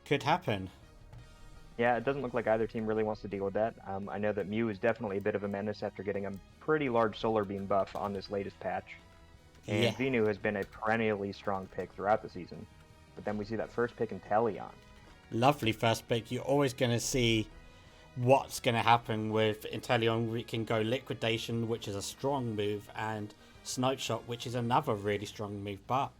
could happen. Yeah, it doesn't look like either team really wants to deal with that. I know that Mew is definitely a bit of a menace after getting a pretty large solar beam buff on this latest patch. Yeah, And Venu has been a perennially strong pick throughout the season. But then we see that first pick in Teleon. lovely first pick. You're always going to see what's going to happen with Inteleon. We can go Liquidation, which is a strong move, and Snipe Shot, which is another really strong move. But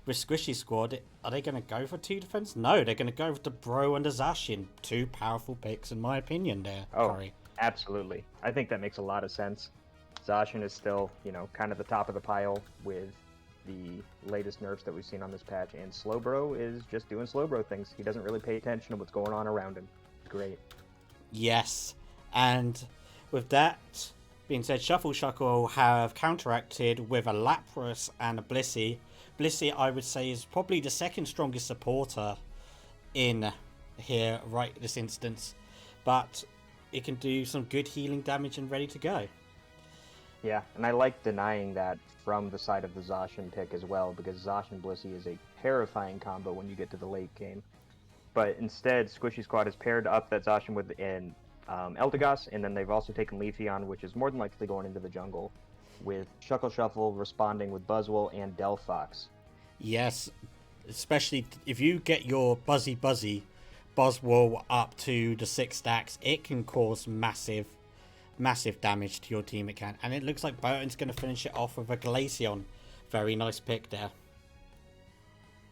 with Squishy Squad, are they going to go for 2 defense? No, they're going to go with the Bro and the Zacian. 2 powerful picks, in my opinion, there, Oh, Curry. absolutely. I think that makes a lot of sense. Zacian is still, kind of the top of the pile with the latest nerfs that we've seen on this patch, and Slowbro is just doing Slowbro things. He doesn't really pay attention to what's going on around him. Great. Yes, and with that being said, Shuckle have counteracted with a Lapras and a Blissey. Blissey, I would say, is probably the second strongest supporter in here right this instance, but it can do some good healing damage and ready to go. Yeah, and I like denying that from the side of the Zacian pick as well, because Zacian Blissey is a terrifying combo when you get to the late game. But instead, Squishy Squad has paired up that Zacian with an Eldegoss, and then they've also taken Leafeon, which is more than likely going into the jungle, with Shuffle responding with Buzzwole and Delphox. Yes, especially if you get your Buzzy Buzzwole up to the 6 stacks, it can cause massive damage to your team. It can, and it looks like Burton's going to finish it off with a Glaceon. Very nice pick there.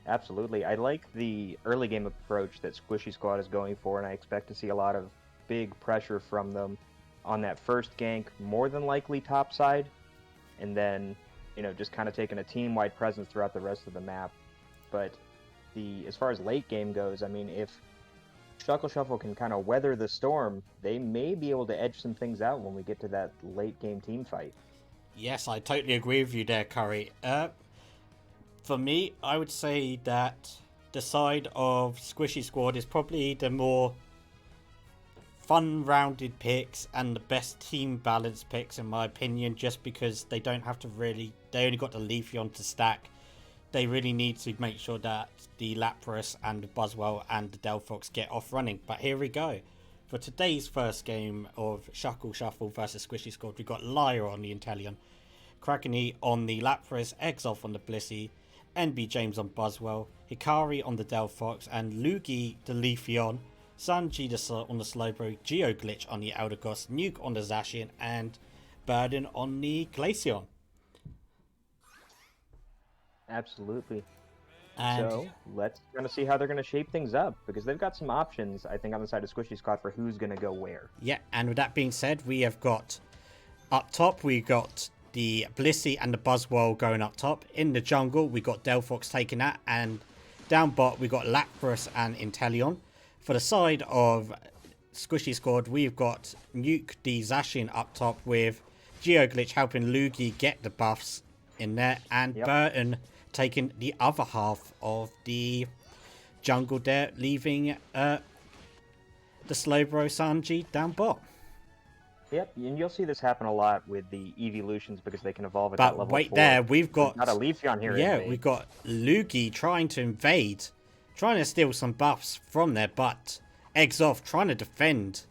Absolutely. I like the early game approach that Squishy Squad is going for, and I expect to see a lot of big pressure from them on that first gank, more than likely top side, and then, just kind of taking a team-wide presence throughout the rest of the map. But as far as late game goes, I mean, if Shuffle can kind of weather the storm, they may be able to edge some things out when we get to that late game team fight. Yes, I totally agree with you there, Curry. For me, I would say that the side of Squishy Squad is probably the more fun-rounded picks and the best team balance picks, in my opinion, just because they don't have to really... They only got the Leafeon to stack. They really need to make sure that the Lapras and the Buzzwole and the Delphox get off running. But here we go. For today's first game of Shuffle versus Squishy Squad, we've got Lyra on the Inteleon, Krakeny on the Lapras, Exolf on the Blissey, NB James on Buzzwole, Hikari on the Delphox, and Luigi the Leafeon, Sanji on the Slowbro, Geoglitch on the Eldegoss, Nuke on the Zacian, and Burden on the Glaceon. Absolutely. And so let's kind of see how they're going to shape things up, because they've got some options, I think, on the side of Squishy Squad for who's going to go where. yeah, and with that being said, we have got up top, we got the Blissey and the Buzzwole going up top. In the jungle, we got Delphox taking that, and down bot, we got Lapras and Inteleon. For the side of Squishy Squad, we've got Nuke the Zacian up top with Geoglitch helping Luigi get the buffs in there, and Burton taking the other half of the jungle there, leaving the Slowbro Sanji down bot. Yep, and you'll see this happen a lot with the evolutions because they can evolve at that level. But wait 4. there, we've got... Not a Leafeon here. Yeah, we've got Luigi trying to invade, trying to steal some buffs from there, but Exolf trying to defend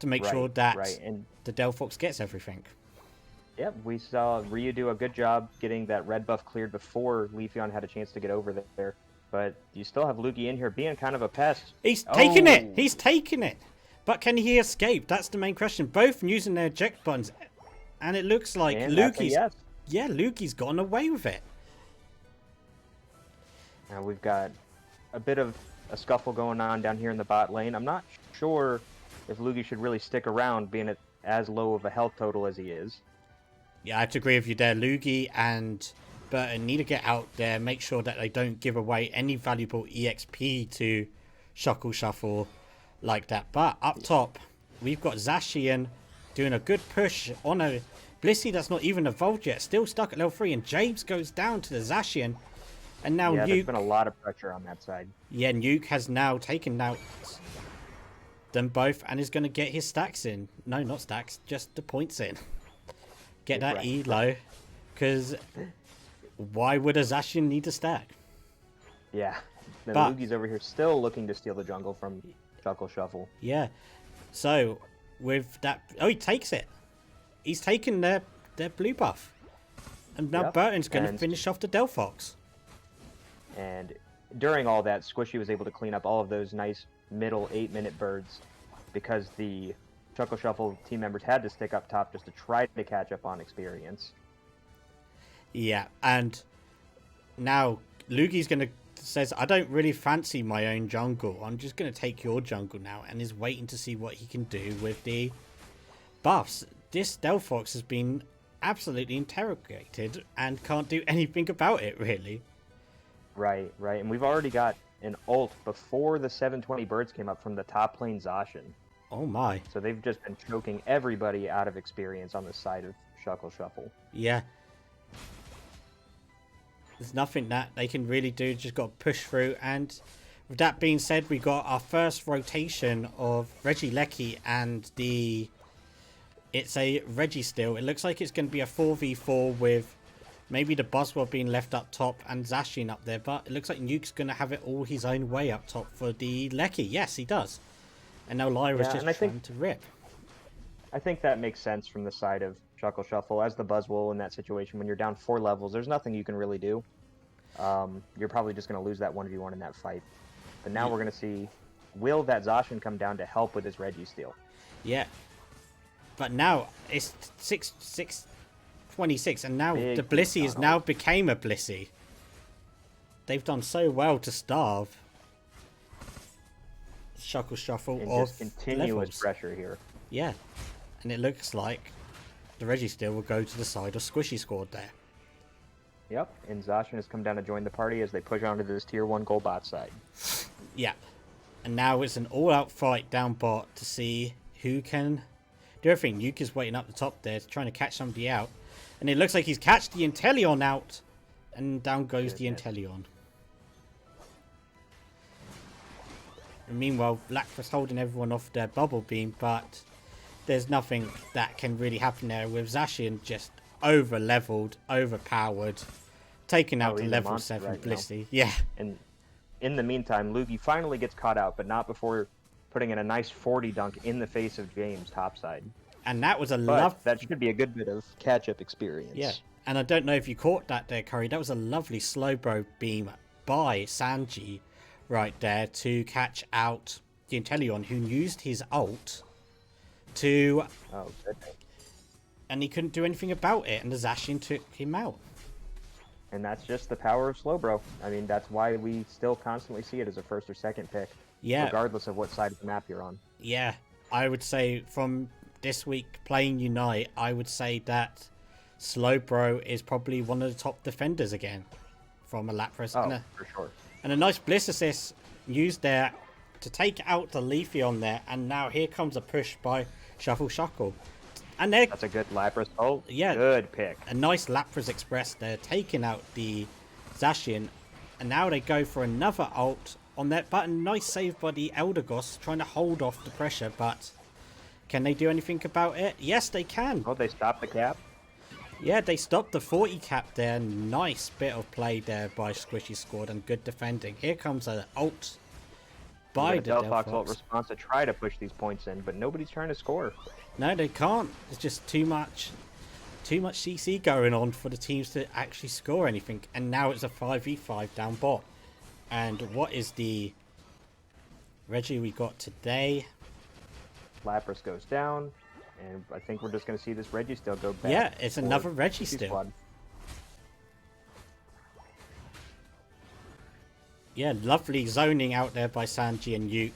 to make sure that and the Delphox gets everything. Yep, we saw Ryu do a good job getting that red buff cleared before Leafeon had a chance to get over there. But you still have Luigi in here being kind of a pest. He's taking it! He's taking it! But can he escape? That's the main question. Both using their eject buttons. And it looks like Lugi's... Yeah, Lugi's gotten away with it. Now we've got a bit of a scuffle going on down here in the bot lane. I'm not sure if Luigi should really stick around being at as low of a health total as he is. Yeah, I have to agree with you there. Luigi and Burton need to get out there, make sure that they don't give away any valuable EXP to Shuffle like that. But up top, we've got Zacian doing a good push on a Blissey that's not even evolved yet, still stuck at level 3, and James goes down to the Zacian. And now Nuke... there's been a lot of pressure on that side. Yeah, Nuke has now taken out them both and is going to get his stacks in. No, not stacks, just the points in. Get that elo, because why would a Zacian need a stack? Yeah, Then But Lugi's over here still looking to steal the jungle from Shuckle Shuffle. yeah, so with that, he takes it. He's taken their blue buff, and now Yep, Burton's going to and- finish off the Delphox. And during all that, Squishy was able to clean up all of those nice middle 8-minute birds because the Shuckle Shuffle team members had to stick up top just to try to catch up on experience. Yeah, and now Lugi's says, I don't really fancy my own jungle. I'm just going to take your jungle now, and is waiting to see what he can do with the buffs. This Delphox has been absolutely interrogated and can't do anything about it, really. Right. And we've already got an ult before the 720 birds came up from the top lane Zacian. Oh my. So they've just been choking everybody out of experience on the side of Shuckle Shuffle. Yeah. There's nothing that they can really do, just got to push through. And with that being said, we got our first rotation of Regieleki and it's a Registeel. It looks like it's going to be a 4v4 with maybe the Buzzword being left up top and Zacian up there. But it looks like Nuke's going to have it all his own way up top for the Lecky. Yes, he does. And now Lyra's just trying to rip. I think that makes sense from the side of Shuckle Shuffle. As the Buzzwole in that situation, when you're down 4 levels, there's nothing you can really do. You're probably just going to lose that 1v1 in that fight. But now we're going to see, will that Zacian come down to help with his Registeel? Yeah. But now it's 6-26, and now Big the Blissey has tunnel. now became a Blissey. They've done so well to starve Shuckle Shuffle And of just continuous levels. pressure here. Yeah. And it looks like the Registeel will go to the side of Squishy Squad there. Yep, and Zacian has come down to join the party as they push onto this tier 1 gold bot side. Yeah. And now it's an all-out fight down bot to see who can do everything. Nuke is waiting up the top there, trying to catch somebody out. And it looks like he's catched the Inteleon out. And down goes the Inteleon. And meanwhile, Lapras holding everyone off their bubble beam, but there's nothing that can really happen there with Zacian just over-leveled, overpowered, taking out the he's a level monster 7 right now. Blissey. Yeah. And in the meantime, Lugi finally gets caught out, but not before putting in a nice 40 dunk in the face of James topside. And that was a But that should be a good bit of catch-up experience. Yeah. And I don't know if you caught that there, Curry. That was a lovely slowbro beam by Sanji right there to catch out the Inteleon, who used his ult to... Oh, goodness. And he couldn't do anything about it, and the Zacian took him out. And that's just the power of Slowbro. I mean, that's why we still constantly see it as a first or second pick. Yeah. Regardless of what side of the map you're on. Yeah. I would say from this week playing Unite, I would say that Slowbro is probably one of the top defenders again from a Lapras. Oh, for sure. And a nice Bliss assist used there to take out the Leafeon there. And now here comes a push by Shuckle. And That's a good Lapras. Oh, yeah, good pick. a nice Lapras Express there, taking out the Zacian. And now they go for another ult on that button. Nice save by the Eldegoss, trying to hold off the pressure. But can they do anything about it? Yes, they can. Oh, they stopped the cap. Yeah, they stopped the 40 cap there. Nice bit of play there by Squishy Squad and good defending. Here comes an ult by the Delphox ult Delphox. response to try to push these points in, but nobody's trying to score. No, they can't. It's just too much CC going on for the teams to actually score anything. And now it's a 5v5 down bot. And what is the Reggie we got today? Lapras goes down, and I think we're just going to see this Registeel go back. Yeah, it's for another the Registeel. squad. Yeah, lovely zoning out there by Sanji and Yuke.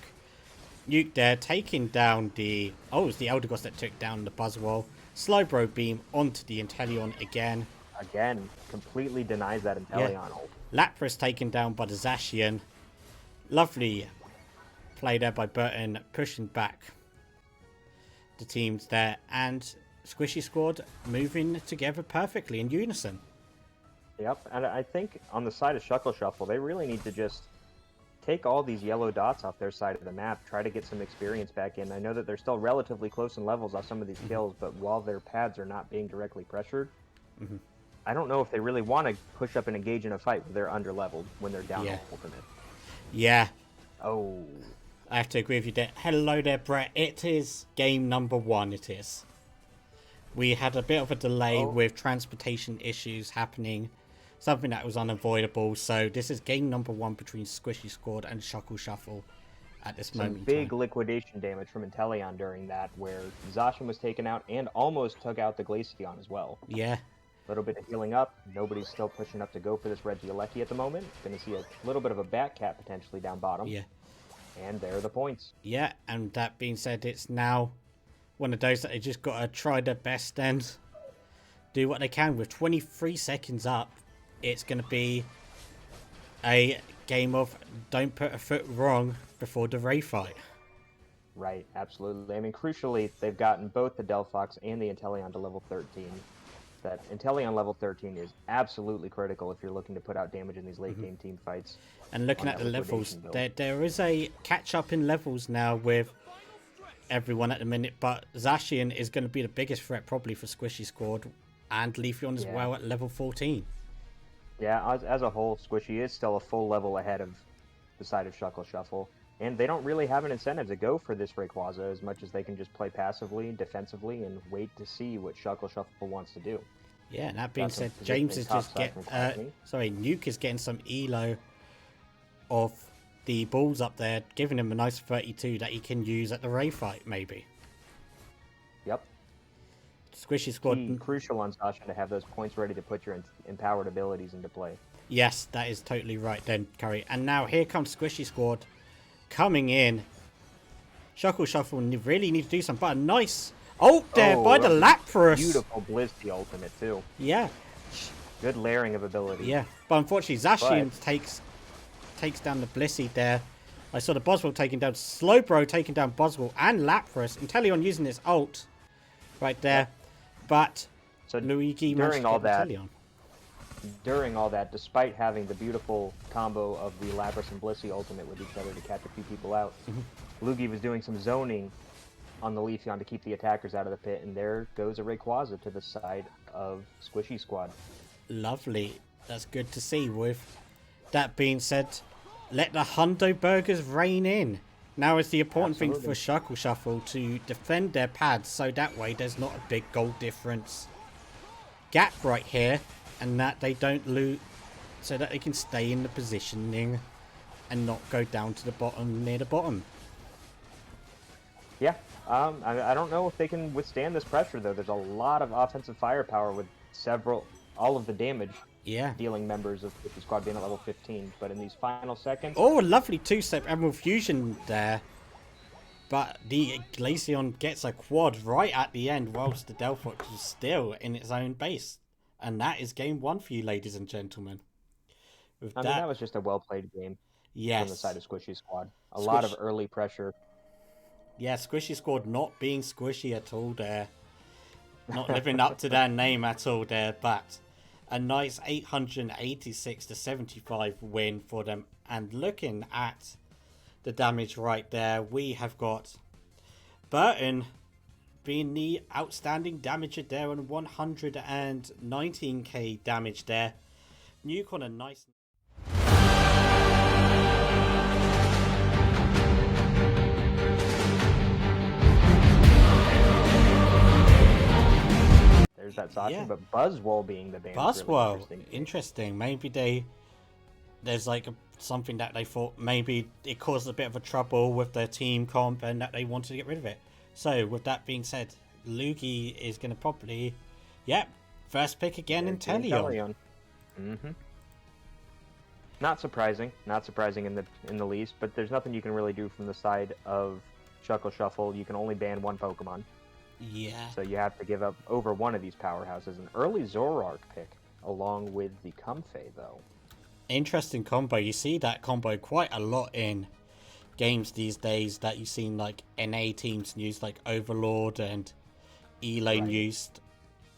Yuke there taking down the... Oh, it was the Eldegoss that took down the Buzzwole. Slowbro beam onto the Inteleon again. Again, completely denies that Inteleon ult. Lapras taken down by the Zacian. Lovely play there by Burton, pushing back the teams there. And Squishy Squad moving together perfectly in unison. Yep, and I think on the side of Shuckle Shuffle, they really need to just take all these yellow dots off their side of the map, try to get some experience back in. I know that they're still relatively close in levels off some of these kills, but while their pads are not being directly pressured, I don't know if they really want to push up and engage in a fight where they're under-leveled when they're down Yeah. ultimate. Yeah, Oh, I have to agree with you there. Hello there, Brett. It is game number 1, it is. We had a bit of a delay with transportation issues happening, something that was unavoidable. So this is game number 1 between Squishy Squad and Shuffle at this some moment in big time. liquidation damage from Inteleon during that, where Zacian was taken out and almost took out the Glaceon as well. Yeah, A little bit of healing up. Nobody's still pushing up to go for this Regieleki at the moment. Going to see a little bit of a Batcat potentially down bottom. yeah, And there are the points. yeah. And that being said, it's now one of those that they just got to try their best and do what they can. With 23 seconds up, it's going to be a game of don't put a foot wrong before the Ray fight. Right, absolutely. I mean, crucially, they've gotten both the Delphox and the Inteleon to level 13. That Inteleon level 13 is absolutely critical if you're looking to put out damage in these late game team fights. And looking at the levels, there is a catch up in levels now with everyone at the minute, but Zacian is going to be the biggest threat probably for Squishy Squad, and Leafeon as well at level 14. Yeah, as a whole, Squishy is still a full level ahead of the side of Shuffle, and they don't really have an incentive to go for this Rayquaza as much as they can just play passively, defensively, and wait to see what Shuffle wants to do. Yeah, and that being said, James is just Nuke is getting some elo of the balls up there, giving him a nice 32 that he can use at the Ray fight, maybe. Yep. Squishy Squad. Crucial on Zacian to have those points ready to put your empowered abilities into play. Yes, that is totally right then, Curry. And now here comes Squishy Squad coming in. Shuffle really need to do some, but a nice ult there by the Lapras. Beautiful Blissey ultimate too. Yeah. Good layering of ability. Yeah, but unfortunately Zacian takes down the Blissey there. I saw the Boswell taking down Slowbro, taking down Boswell and Lapras. Inteleon using his ult right there. But so Luigi during all that, Inteleon. During all that, despite having the beautiful combo of the Lapras and Blissey ultimate with each other to catch a few people out, Luigi was doing some zoning on the Leafeon to keep the attackers out of the pit, and there goes a Rayquaza to the side of Squishy Squad. Lovely. That's good to see. With that being said, let the Hundo Burgers reign in. Now is the important thing for Shuffle to defend their pads, so that way there's not a big goal difference gap right here, and that they don't lose, so that they can stay in the positioning and not go down to the bottom, near the bottom. Yeah, I don't know if they can withstand this pressure, though. There's a lot of offensive firepower with all of the damage dealing members of the squad being at level 15. But in these final seconds... Oh, a lovely two-step Emerald Fusion there. But the Glaceon gets a quad right at the end, whilst the Delphox is still in its own base. And that is game 1 for you, ladies and gentlemen. I mean, that was just a well-played game from the side of Squishy Squad. A lot of early pressure. Yeah, Squishy Squad not being squishy at all there. Not living up to their name at all there, but a nice 886-75 win for them. And looking at the damage right there, we have got Burton being the outstanding damager there on 119k damage there. Nuke on a nice... There's that Zacian, but Buzzwole being the band. Buzzwole, really interesting. Maybe there's like something that they thought maybe it caused a bit of a trouble with their team comp and that they wanted to get rid of it. So with that being said, Luigi is going to probably, first pick again in Inteleon. Not surprising in the least, but there's nothing you can really do from the side of Shuffle. You can only ban one Pokemon. Yeah. So you have to give up over one of these powerhouses. An early Zoroark pick, along with the Comfey, though. Interesting combo. You see that combo quite a lot in games these days, that you've seen like NA teams use, like Overlord and Elo used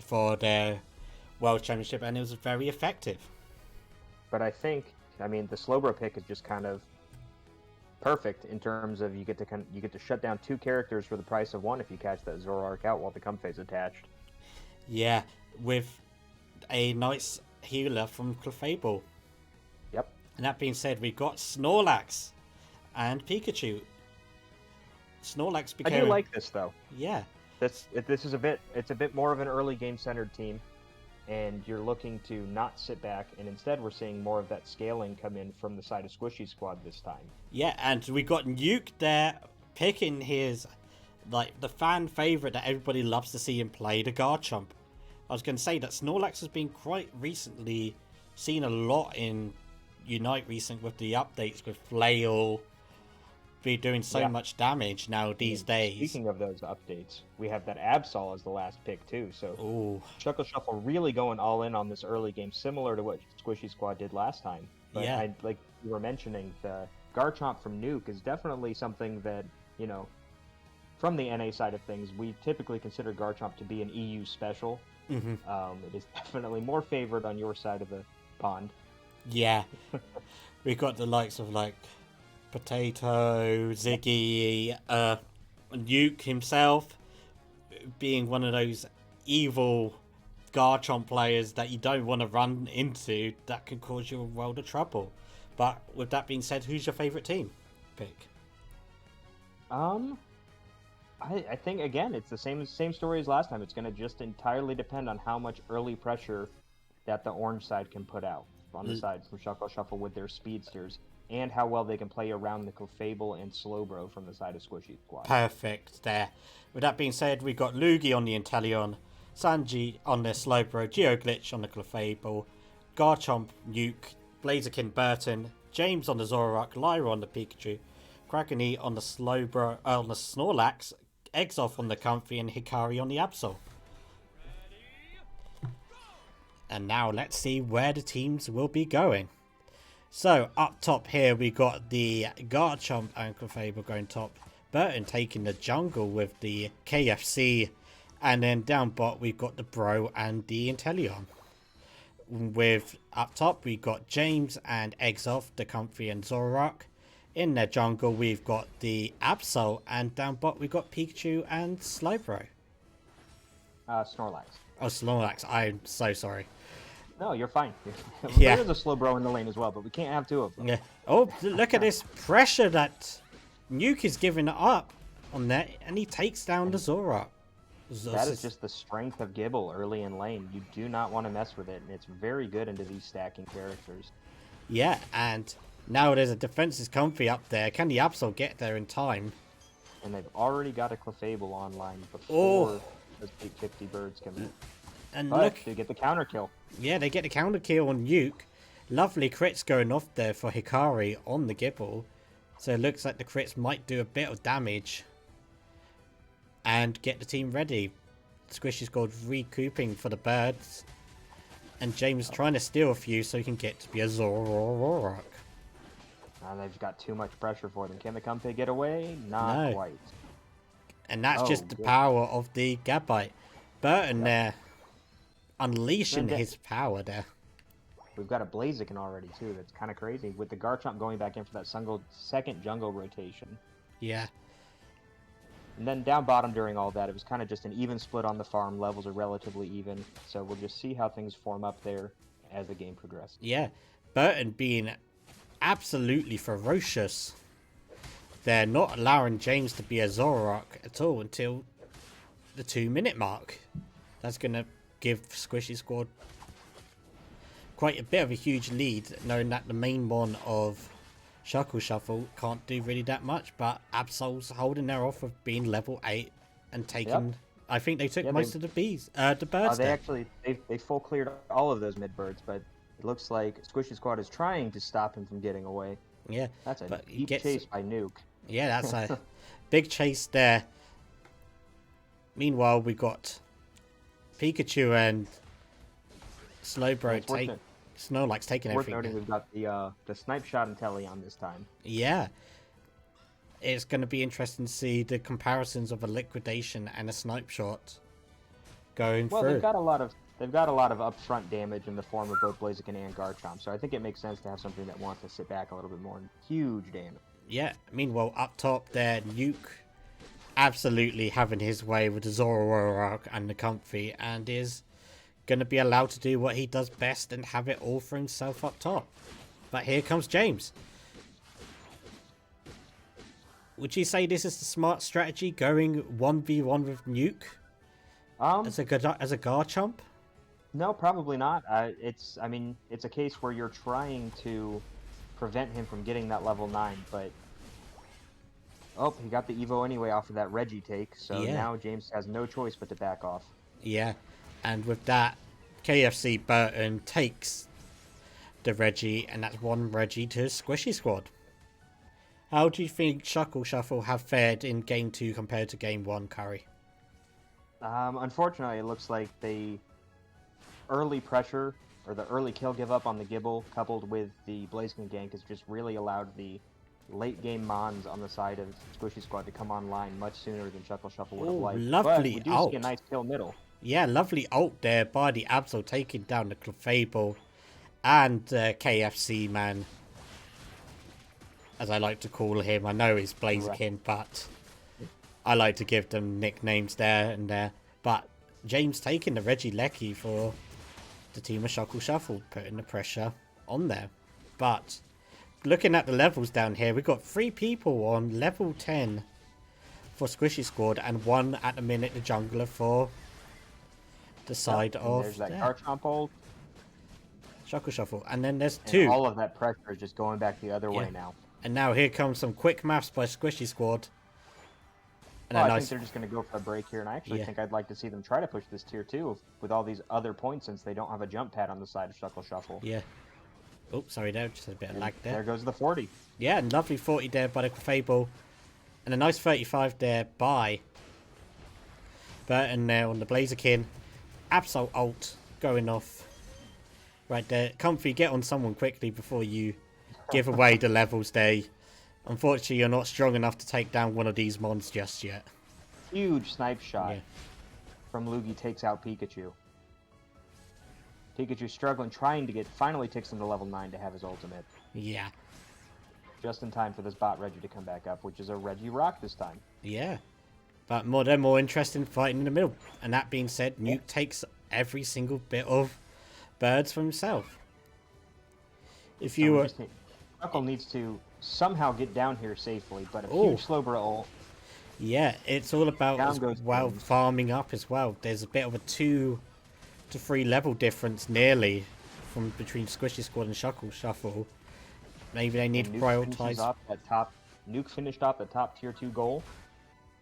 for their World Championship, and it was very effective. But I mean, the Slowbro pick is just kind of perfect in terms of you get to shut down two characters for the price of one if you catch that Zoroark out while the Comfey's attached. Yeah, with a nice healer from Clefable. Yep. And that being said, we've got Snorlax and Pikachu. Snorlax became... I do like this, though. Yeah. This is it's a bit more of an early game centered team, and you're looking to not sit back, and instead we're seeing more of that scaling come in from the side of Squishy Squad this time. Yeah, and we got Nuke there picking his, like, the fan favorite that everybody loves to see him play, the Garchomp. I was going to say that Snorlax has been quite recently seen a lot in Unite recent with the updates with Flail be doing so much damage now these days. Speaking of those updates, we have that Absol as the last pick too. So Shuckle Shuffle really going all in on this early game, similar to what Squishy Squad did last time. But like you were mentioning, the Garchomp from Nuke is definitely something that, you know, from the NA side of things, we typically consider Garchomp to be an EU special. It is definitely more favored on your side of the pond. Yeah. We got the likes of like Potato, Ziggy, Nuke himself being one of those evil Garchomp players that you don't want to run into that can cause you a world of trouble. But with that being said, who's your favourite team pick? I think, again, it's the same story as last time. It's going to just entirely depend on how much early pressure that the orange side can put out on the side from Shuckle Shuffle with their speedsters, and how well they can play around the Clefable and Slowbro from the side of Squishy Squad. Perfect there. With that being said, we got Luigi on the Inteleon, Sanji on the Slowbro, Geoglitch on the Clefable, Garchomp, Nuke, Blaziken, Burton, James on the Zoroark, Lyra on the Pikachu, Krakeny on the Slowbro, on the Snorlax, Exoff on the Comfy, and Hikari on the Absol. And now let's see where the teams will be going. So up top here we got the Garchomp and Clefable going top, Burton taking the jungle with the KFC, and then down bot we've got the Bro and the Inteleon. With up top we got James and Exoff, the Comfy and Zoroark. In their jungle we've got the Absol, and down bot we've got Pikachu and Slowbro. Snorlax. Oh, Snorlax, I'm so sorry. No, you're fine. Yeah. There's a Slowbro in the lane as well, but we can't have two of them. Yeah. Oh, look at this pressure that Nuke is giving up on that, and he takes down the Zoroark. That is just the strength of Gible early in lane. You do not want to mess with it, and it's very good into these stacking characters. Yeah, and now there's a defensive Comfy up there. Can the Absol get there in time? And they've already got a Clefable online before those big 50 birds come in. And but look, they get the counter kill. Yeah, they get the counter kill on Nuke. Lovely crits going off there for Hikari on the Gible. So it looks like the crits might do a bit of damage and get the team ready. Squishy's got recouping for the birds, and James trying to steal a few so he can get to be a Zoroark. They've got too much pressure for them. Can the Comfy get away? Not quite. And that's just the power of the Gabite. Burton there unleashing his power there. We've got a Blaziken already too. That's kind of crazy with the Garchomp going back in for that second jungle rotation. Yeah. And then down bottom during all that, it was kind of just an even split on the farm. Levels are relatively even, so we'll just see how things form up there as the game progresses. Yeah, Burton being absolutely ferocious. They're not allowing James to be a Zoroark at all until the 2-minute mark. That's going to give Squishy Squad quite a bit of a huge lead, knowing that the main one of Shuckle Shuffle can't do really that much, but Absol's holding their off of being level 8 and taking... I think they took most of the birds they actually, they full cleared all of those mid-birds, but it looks like Squishy Squad is trying to stop him from getting away. Yeah. That's a deep chase by Nuke. Yeah, that's a big chase there. Meanwhile, we got Pikachu and Slowbro Snorlax taking everything. Worth noting we've got the snipe shot Inteleon this time. Yeah. It's going to be interesting to see the comparisons of a liquidation and a snipe shot going through. Well, they've got a lot of upfront damage in the form of both Blaziken and Garchomp, so I think it makes sense to have something that wants to sit back a little bit more and huge damage. Yeah, meanwhile, up top there, Nuke absolutely having his way with the Zoroark and the Comfy, and is going to be allowed to do what he does best and have it all for himself up top. But here comes James. Would you say this is the smart strategy, going 1v1 with Nuke as a Garchomp? No, probably not. I mean, it's a case where you're trying to prevent him from getting that level 9, but... Oh, he got the Evo anyway off of that Reggie take, so now James has no choice but to back off. Yeah, and with that, KFC Burton takes the Reggie, and that's one Reggie to Squishy Squad. How do you think Shuffle have fared in Game 2 compared to Game 1, Curry? Unfortunately, it looks like the early pressure, or the early kill give up on the Gibble, coupled with the Blaziken gank, has just really allowed the late game Mons on the side of Squishy Squad to come online much sooner than Shuckle would have liked. Lovely but we do see a nice kill middle. Yeah, lovely ult there by the Absol, taking down the Clefable and KFC man, as I like to call him. I know he's Blaziken, but I like to give them nicknames there and there. But James taking the Reggie Lecky for the team of Shuffle, putting the pressure on there. But looking at the levels down here, we've got 3 people on level 10 for Squishy Squad, and 1 at the minute the jungler for the side of... There's that Garchomp ult. Shuffle. And then there's 2. All of that pressure is just going back the other way now. And now here comes some quick maths by Squishy Squad. And I think they're just going to go for a break here, and I actually think I'd like to see them try to push this tier 2 with all these other points, since they don't have a jump pad on the side of Shuffle. Yeah. Oh, sorry there, just a bit of lag there. There goes the 40. Yeah, and lovely 40 there by the Fable. And a nice 35 there by Burton there on the Blaziken. Absol ult going off right there. Comfy, get on someone quickly before you give away the levels there. Unfortunately, you're not strong enough to take down one of these mons just yet. Huge snipe shot from Luigi takes out Pikachu. Pikachu struggling, trying to finally takes him to level 9 to have his ultimate. Yeah. Just in time for this bot Reggie to come back up, which is a Reggie Rock this time. Yeah. But they're more interested in fighting in the middle. And that being said, Nuke takes every single bit of birds for himself. If you were... Shuckle needs to somehow get down here safely, but a huge Slowbro ult. Yeah, it's all about farming up as well. There's a bit of a 2 to 3 level difference nearly from between Squishy Squad and Shuffle. Maybe they need to prioritize. Nuke finished off the top tier 2 goal,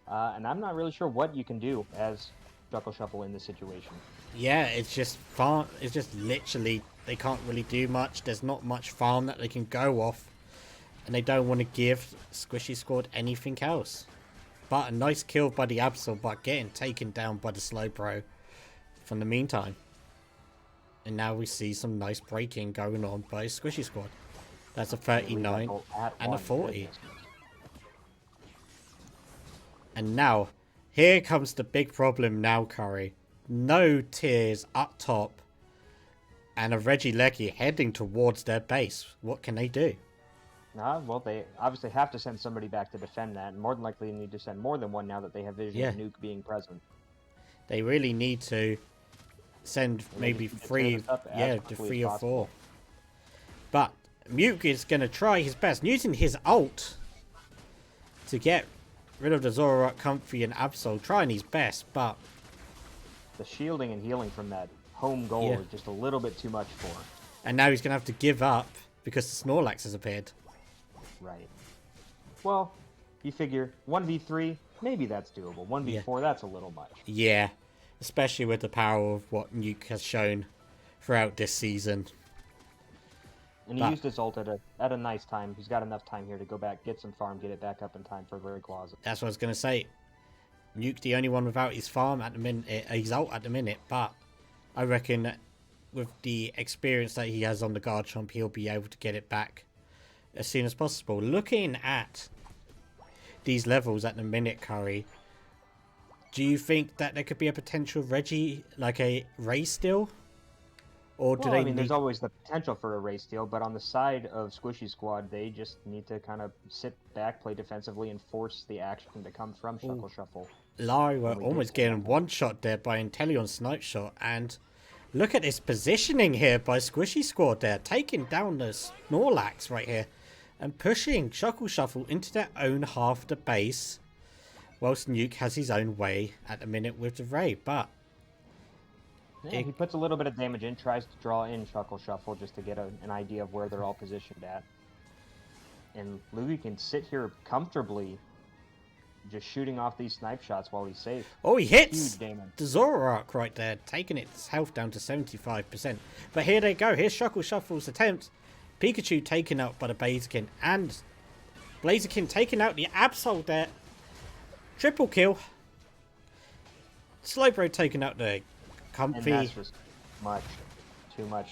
and I'm not really sure what you can do as Shuffle in this situation. Yeah, it's just farm. It's just literally they can't really do much. There's not much farm that they can go off, and they don't want to give Squishy Squad anything else. But a nice kill by the Absol, but getting taken down by the Slowbro from the meantime. And now we see some nice breaking going on by Squishy Squad. That's a 39 and a 40. And now, here comes the big problem now, Curry. No tiers up top. And a Reggie Lecky heading towards their base. What can they do? Well, they obviously have to send somebody back to defend that. And more than likely, they need to send more than one now that they have vision of Nuke being present. They really need to send maybe 3, to 3 or 4. But Nuke is going to try his best, using his ult to get rid of the Zoroark, Comfy, and Absol, trying his best, but the shielding and healing from that home goal is just a little bit too much for him. And now he's going to have to give up because the Snorlax has appeared. Right. Well, you figure 1v3, maybe that's doable. 1v4, that's a little much. Yeah, especially with the power of what Nuke has shown throughout this season. And he used his ult at a nice time. He's got enough time here to go back, get some farm, get it back up in time for Rayquaza. That's what I was going to say. Nuke the only one without his farm at the minute, his ult at the minute, but I reckon with the experience that he has on the Garchomp, he'll be able to get it back as soon as possible. Looking at these levels at the minute, Curry, do you think that there could be a potential Reggie, like a race steal? Or do they there's always the potential for a race steal, but on the side of Squishy Squad, they just need to kind of sit back, play defensively, and force the action to come from Shuffle. Larry were almost getting one shot there by Inteleon snipe shot, and Look at this positioning here by Squishy Squad there, taking down the Snorlax right here and pushing Shuffle into their own half of the base, whilst Nuke has his own way at the minute with the Ray. But yeah, he puts a little bit of damage in, tries to draw in Shuffle just to get an idea of where they're all positioned at. And Lugi can sit here comfortably just shooting off these snipe shots while he's safe. Oh, he hits Huge damage. the Zoroark right there, taking its health down to 75%. But here they go. Here's Shuffle's attempt. Pikachu taken out by the Blaziken, and Blaziken taking out the Absol there. Triple kill. Slowbro taking out the Comfy. And that's just too much.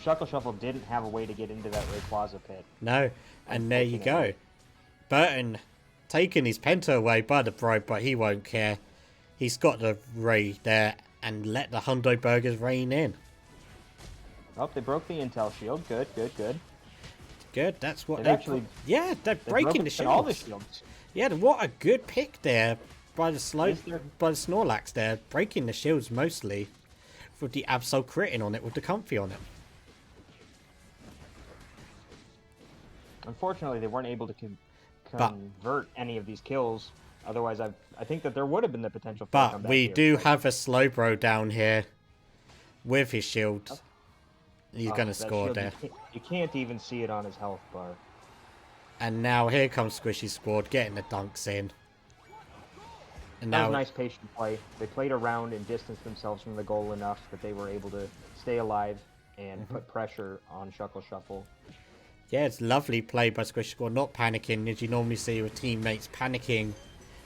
Shuffle didn't have a way to get into that Rayquaza pit. No, and there you go. Burton taking his Penta away by the Probe, but he won't care. He's got the Ray there and let the Hundo Burgers rain in. Oh, they broke the Intel shield. Good. Good, that's what They've they actually... Yeah, they're breaking the shields. All the shields. Yeah, what a good pick there by the Snorlax there, breaking the shields mostly with the Absol critting on it with the Comfy on it. Unfortunately, they weren't able to convert any of these kills. Otherwise, I think that there would have been the potential for a comeback. But we do have a Slowbro down here with his shield. He's going to score shield, there. You can't even see it on his health bar. And now here comes Squishy Squad getting the dunks in. And That now was nice patient play. They played around and distanced themselves from the goal enough that they were able to stay alive and put pressure on Shuffle. yeah, it's lovely play by Squishy Squad, not panicking as you normally see with teammates panicking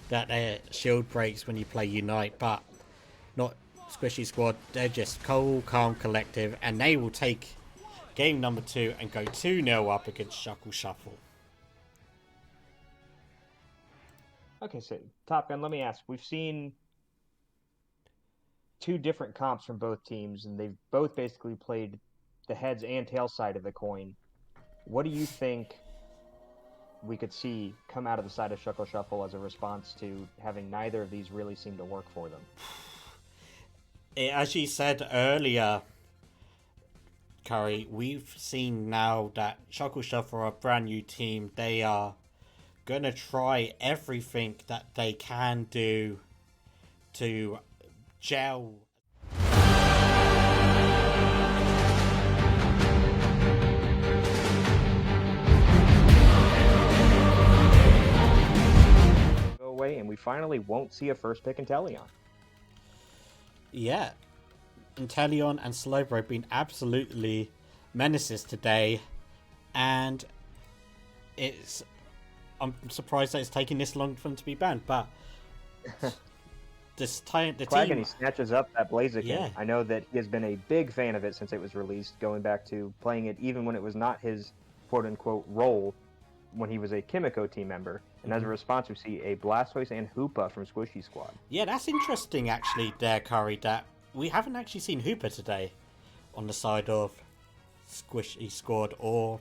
that their shield breaks when you play Unite, but not Squishy Squad. They're just cool, calm, collective, and they will take game number 2 and go 2-0 up against Shuffle. Okay, so Top Gun, let me ask. We've seen 2 different comps from both teams, and they've both basically played the heads and tail side of the coin. What do you think we could see come out of the side of Shuffle as a response to having neither of these really seem to work for them? As you said earlier, Curry, we've seen now that Shuffle are a brand new team. They are going to try everything that they can do to gel. Go away, and we finally won't see a first pick Inteleon. Yeah, Inteleon and Slowbro have been absolutely menaces today, and I'm surprised that it's taking this long for them to be banned, but this time the Quaggin, team he snatches up that Blaziken. Yeah. I know that he has been a big fan of it since it was released, going back to playing it even when it was not his quote-unquote role when he was a Kimiko team member. And as a response, we see a Blastoise and Hoopa from Squishy Squad. Yeah, that's interesting actually there, Curry, that we haven't actually seen Hooper today on the side of Squishy Squad or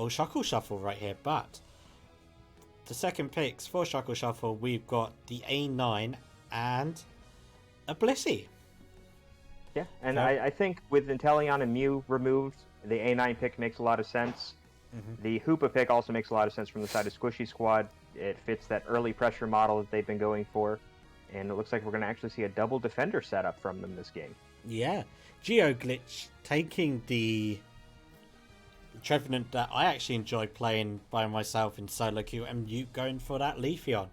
Shuffle right here, but the second picks for Shuffle, we've got the A9 and a Blissey. Yeah, and Okay. I think with Inteleon and Mew removed, the A9 pick makes a lot of sense. The Hoopa pick also makes a lot of sense from the side of Squishy Squad. It fits that early pressure model that they've been going for, and it looks like we're going to actually see a double defender setup from them this game. Yeah, GeoGlitch taking the Trevenant that I actually enjoy playing by myself in solo queue, and you going for that Leafeon.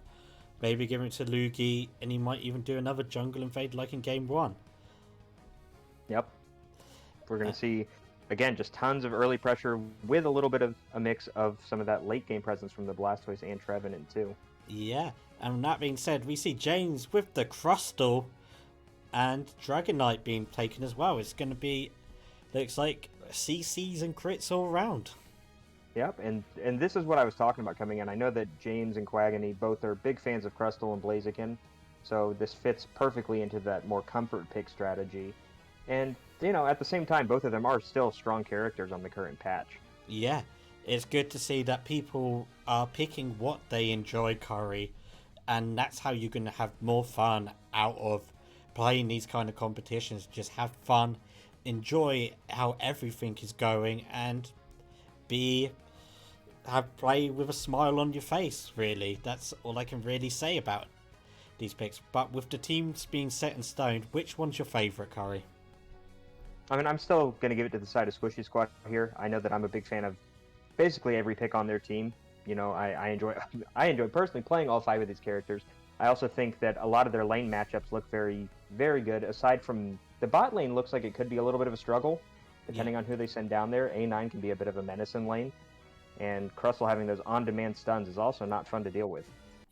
Maybe giving it to Luigi, and he might even do another jungle invade like in game 1. Yep. We're going to see, again, just tons of early pressure with a little bit of a mix of some of that late game presence from the Blastoise and Trevenant too. Yeah, and that being said, we see James with the Crustle and Dragonite being taken as well. It's going to be, looks like CCs and crits all around. Yep, and this is what I was talking about coming in. I know that James and Quaggany both are big fans of Crustle and Blaziken, so this fits perfectly into that more comfort pick strategy. And, you know, at the same time, both of them are still strong characters on the current patch. Yeah, it's good to see that people are picking what they enjoy, Curry, and that's how you're going to have more fun out of playing these kind of competitions. Just have fun, enjoy how everything is going, and play with a smile on your face. Really, that's all I can really say about these picks. But with the teams being set in stone, which one's your favorite, Curry? I mean, I'm still going to give it to the side of Squishy Squad here. I know that I'm a big fan of basically every pick on their team. You know, I enjoy I enjoy personally playing all 5 of these characters. I also think that a lot of their lane matchups look very, very good. Aside from the bot lane, looks like it could be a little bit of a struggle, depending on who they send down there. A9 can be a bit of a menace in lane, and Crustle having those on-demand stuns is also not fun to deal with.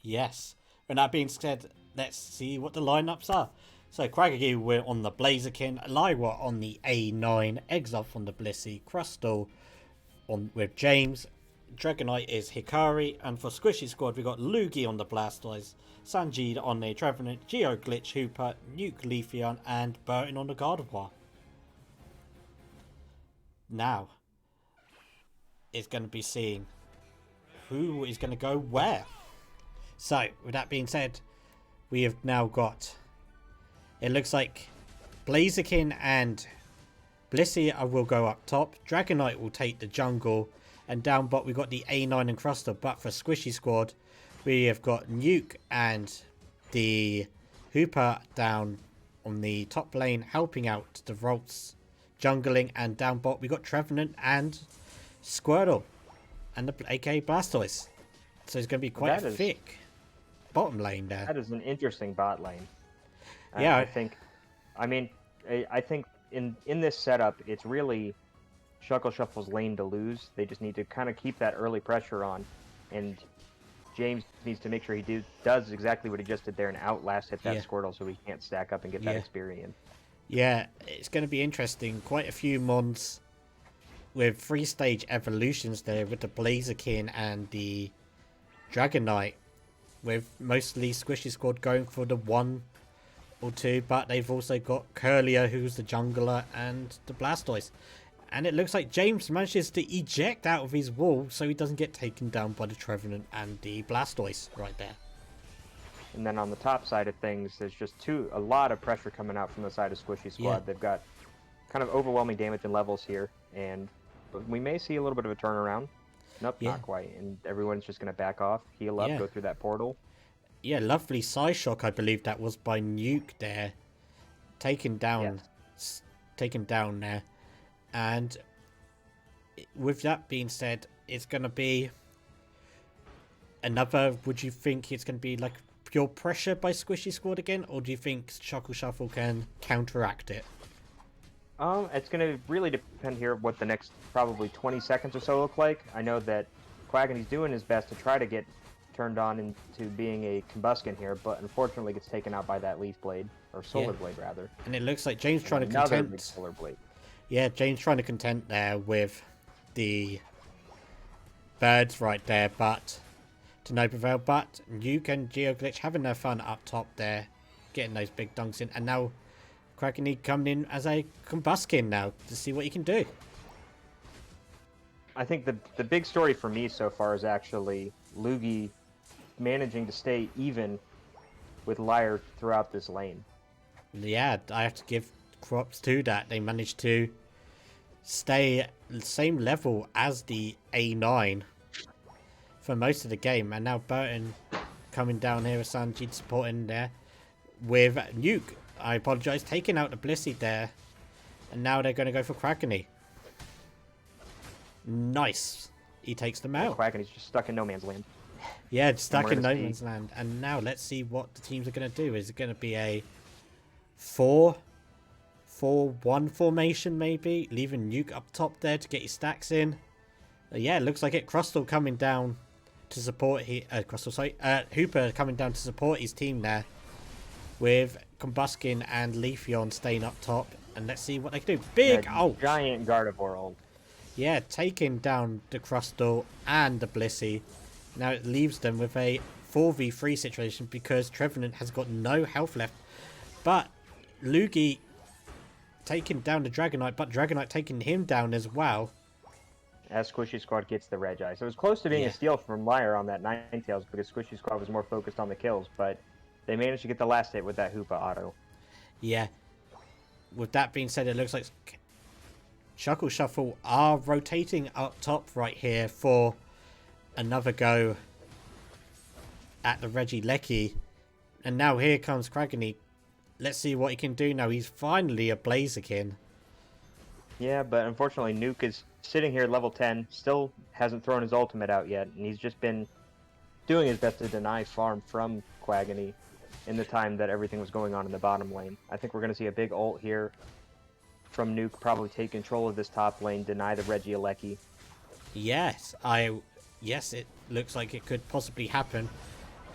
Yes. And that being said, let's see what the lineups are. So Craggy we're on the Blazerkin, Lyra on the A9, Exoff on the Blissey, Crustle with James, Dragonite is Hikari, and for Squishy Squad we got Luigi on the Blastoise, Sanjeed on the Trevenant, Geo Glitch Hooper, Nuke Leafeon, and Burton on the Gardevoir. Now, it's going to be seeing who is going to go where. So, with that being said, we have now got, it looks like Blaziken and Blissey will go up top, Dragonite will take the jungle, and down bot we got the A9 and Crustle. But for Squishy Squad, we have got Nuke and the Hooper down on the top lane, helping out the Volts jungling, and down bot we got Trevenant and Squirtle and the aka Blastoise. So it's going to be quite a thick bottom lane there. That is an interesting bot lane. Yeah, I think in this setup, it's really Shuckle Shuffle's lane to lose. They just need to kind of keep that early pressure on, and James needs to make sure he does exactly what he just did there and hit that Squirtle so he can't stack up and get that experience. Yeah, it's going to be interesting. Quite a few mons with 3-stage evolutions there with the Blaziken and the Dragonite, with mostly Squishy Squad going for the 1 or 2, but they've also got Curlier, who's the jungler, and the Blastoise. And it looks like James manages to eject out of his wall so he doesn't get taken down by the Trevenant and the Blastoise right there. And then on the top side of things, there's just a lot of pressure coming out from the side of Squishy Squad. Yeah. They've got kind of overwhelming damage and levels here, and we may see a little bit of a turnaround. Nope, not quite. And everyone's just going to back off, heal up, go through that portal. Yeah, lovely side shock, I believe that was by Nuke there. Taken down there. And with that being said, it's going to be another, would you think it's going to be like pure pressure by Squishy Squad again? Or do you think Shuckle Shuffle can counteract it? It's going to really depend here what the next probably 20 seconds or so look like. I know that Quaggeny's doing his best to try to get turned on into being a Combuskin here, but unfortunately gets taken out by that Leaf Blade, or Solar Blade rather. And it looks like James trying to contend. Solar Blade. Yeah, James trying to contend there with the birds right there, but to no prevail. But Nuke and GeoGlitch having their fun up top there, getting those big dunks in, and now Quackney coming in as a Combuskin now to see what he can do. I think the big story for me so far is actually Luigi managing to stay even with Lyre throughout this lane. Yeah, I have to give props to that. They managed to stay the same level as the A9 for most of the game, and now Burton coming down here with Sanjeet supporting there with Nuke. I apologise, taking out the Blissey there, and now they're going to go for Quackney. Nice. He takes them out. Quackeny's just stuck in no man's land. Yeah, stuck in no man's land. And now let's see what the teams are going to do. Is it going to be a 4-4-1 formation maybe? Leaving Nuke up top there to get his stacks in. Yeah, it looks like it. Crustle coming down to support Hooper coming down to support his team there, with Combuskin and Leafeon staying up top. And let's see what they can do. Big giant Gardevoir ult. Yeah, taking down the Crustle and the Blissey. Now it leaves them with a 4v3 situation because Trevenant has got no health left. But Luigi taking down the Dragonite, but Dragonite taking him down as well. As Squishy Squad gets the Regi. So it was close to being a steal from Lyre on that Ninetales because Squishy Squad was more focused on the kills, but they managed to get the last hit with that Hoopa auto. Yeah. With that being said, it looks like Shuffle are rotating up top right here for another go at the Regieleki. And now here comes Kragany. Let's see what he can do now. He's finally a Blaziken. Yeah, but unfortunately Nuke is sitting here at level 10, still hasn't thrown his ultimate out yet, and he's just been doing his best to deny farm from Quaggany in the time that everything was going on in the bottom lane. I think we're going to see a big ult here from Nuke, probably take control of this top lane, deny the Regieleki. Yes, yes, it looks like it could possibly happen.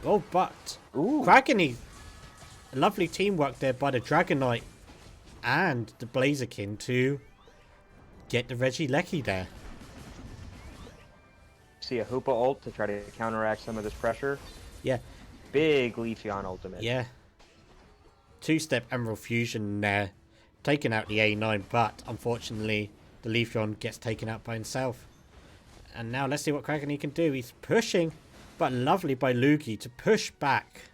Oh, but Kragany, lovely teamwork there by the Dragonite and the Blaziken to get the Regieleki there. See a Hoopa ult to try to counteract some of this pressure. Yeah. Big Leafeon ultimate. Yeah. Two-step Emerald Fusion there, taking out the A9, but unfortunately the Leafeon gets taken out by himself. And now let's see what Kragany can do. He's pushing, but lovely by Lugi to push back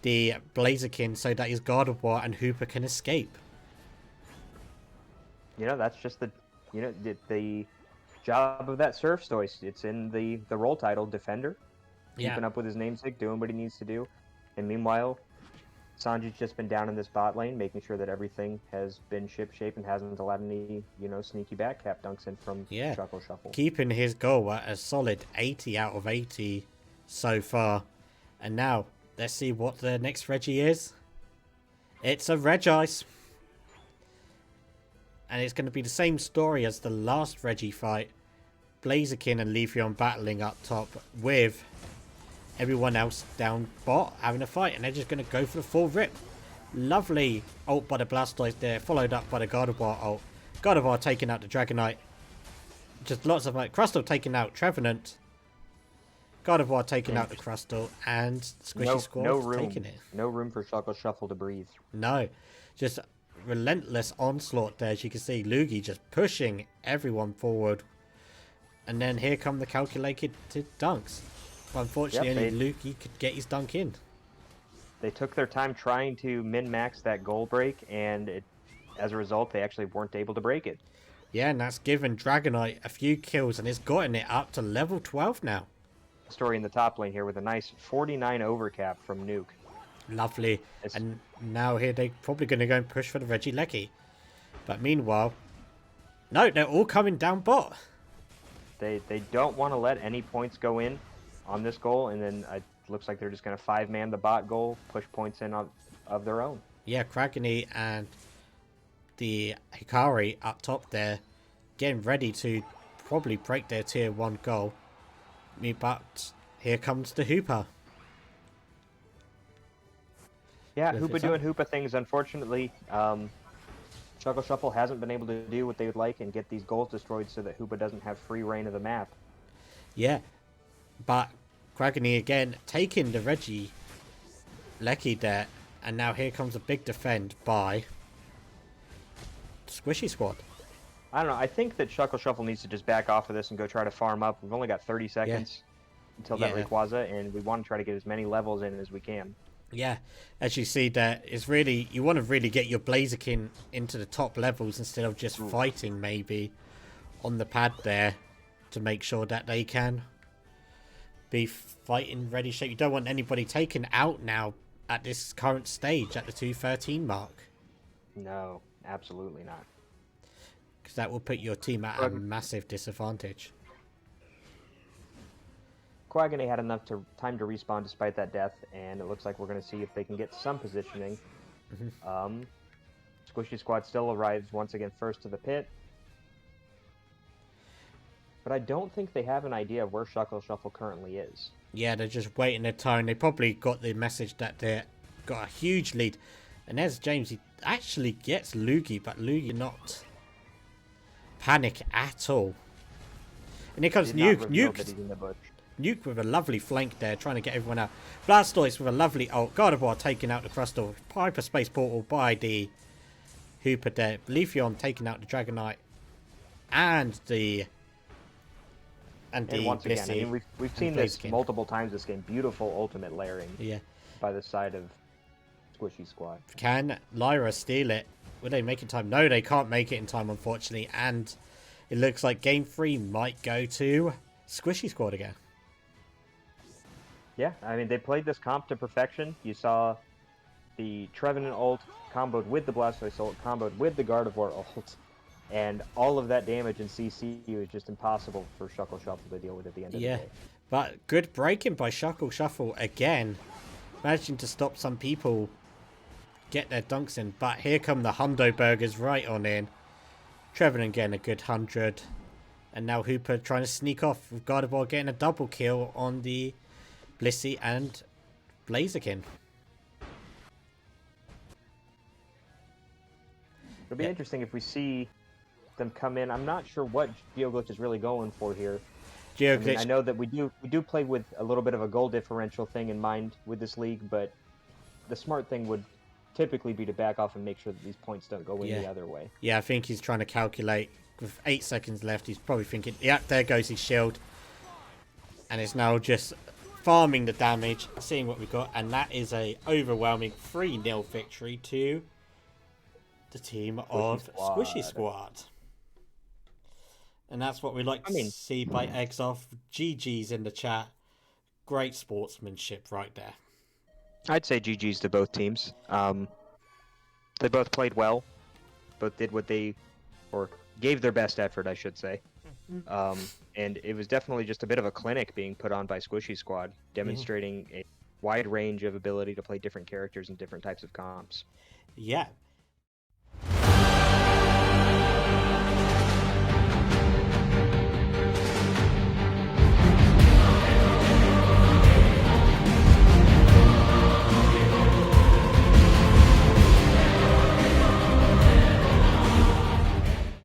the Blaziken so that his Gardevoir and Hoopa can escape. You know, that's just the job of that Surf Stoice. It's in the role title, Defender. Keeping up with his namesake, doing what he needs to do. And meanwhile, Sanji's just been down in this bot lane, making sure that everything has been ship-shape and hasn't allowed any, sneaky backcap dunks in from Shuckle. Keeping his goal at a solid 80 out of 80 so far. And now, let's see what the next Reggie is. It's a Regice. And it's going to be the same story as the last Reggie fight. Blaziken and Leafeon battling up top with everyone else down bot having a fight. And they're just going to go for the full rip. Lovely ult by the Blastoise there, followed up by the Gardevoir ult. Gardevoir taking out the Dragonite. Just lots of Crustle taking out Trevenant. Gardevoir taking out the Crustle. And Squishy Squad taking it. No room for Shuffle to breathe. No. Just relentless onslaught there, as you can see. Lugi just pushing everyone forward. And then here come the calculated dunks. But unfortunately, only Lugi could get his dunk in. They took their time trying to min-max that goal break, and as a result, they actually weren't able to break it. Yeah, and that's given Dragonite a few kills, and it's gotten it up to level 12 now. Story in the top lane here with a nice 49 overcap from Nuke. Lovely. And now here they're probably going to go and push for the Regieleki. But meanwhile, no, they're all coming down bot. They don't want to let any points go in on this goal, and then it looks like they're just going to 5-man the bot goal, push points in of their own. Yeah, Kragany and the Hikari up top there, getting ready to probably break their tier 1 goal. But here comes the Hoopa. Yeah, Hoopa doing Hoopa things. Unfortunately, Shuffle hasn't been able to do what they would like and get these goals destroyed so that Hoopa doesn't have free reign of the map. Yeah, but Kragany again taking the Regieleki there, and now here comes a big defend by Squishy Squad. I don't know. I think that Shuffle needs to just back off of this and go try to farm up. We've only got 30 seconds until that Rayquaza, and we want to try to get as many levels in as we can. Yeah, as you see, that is really, you want to really get your Blaziken into the top levels instead of just fighting maybe on the pad there to make sure that they can be fighting ready shape. You don't want anybody taken out now at this current stage at the 213 mark. No, absolutely not. Because that will put your team at a massive disadvantage. Quaggany had enough time to respawn despite that death, and it looks like we're going to see if they can get some positioning. Squishy Squad still arrives once again first to the pit. But I don't think they have an idea of where Shuffle currently is. Yeah, they're just waiting their turn. They probably got the message that they got a huge lead. And there's James. He actually gets Lugi, but Lugi not panic at all. And here comes Nuke. Nuke with a lovely flank there, trying to get everyone out. Blastoise with a lovely ult. Gardevoir taking out the Crustle. Hyperspace Portal by the Hoopa there. Leafeon taking out the Dragonite. And once again, I mean, we've seen this multiple times this game. Beautiful ultimate layering by the side of Squishy Squad. Can Lyra steal it? Will they make it in time? No, they can't make it in time, unfortunately. And it looks like game 3 might go to Squishy Squad again. Yeah, I mean, they played this comp to perfection. You saw the Trevenant ult comboed with the Blastoise ult, comboed with the Gardevoir ult, and all of that damage in CC was just impossible for Shuckle Shuffle to deal with at the end of the day. But good breaking by Shuckle Shuffle again. Managing to stop some people get their dunks in. But here come the Hundo Burgers right on in. Trevenant getting a good 100. And now Hooper trying to sneak off with Gardevoir getting a double kill on the Blissey and Blaziken. It'll be interesting if we see them come in. I'm not sure what GeoGlitch is really going for here. GeoGlitch. I know that we do play with a little bit of a goal differential thing in mind with this league, but the smart thing would typically be to back off and make sure that these points don't go in the other way. Yeah, I think he's trying to calculate. With 8 seconds left, he's probably thinking, yeah, there goes his shield. And it's now just farming the damage, seeing what we got. And that is a overwhelming 3-0 victory to the team of Squishy Squad. And that's what we like to see by Exoff. GG's in the chat. Great sportsmanship right there. I'd say GG's to both teams. They both played well. Both did what they, or gave their best effort, I should say. And it was definitely just a bit of a clinic being put on by Squishy Squad, demonstrating a wide range of ability to play different characters and different types of comps. Yeah.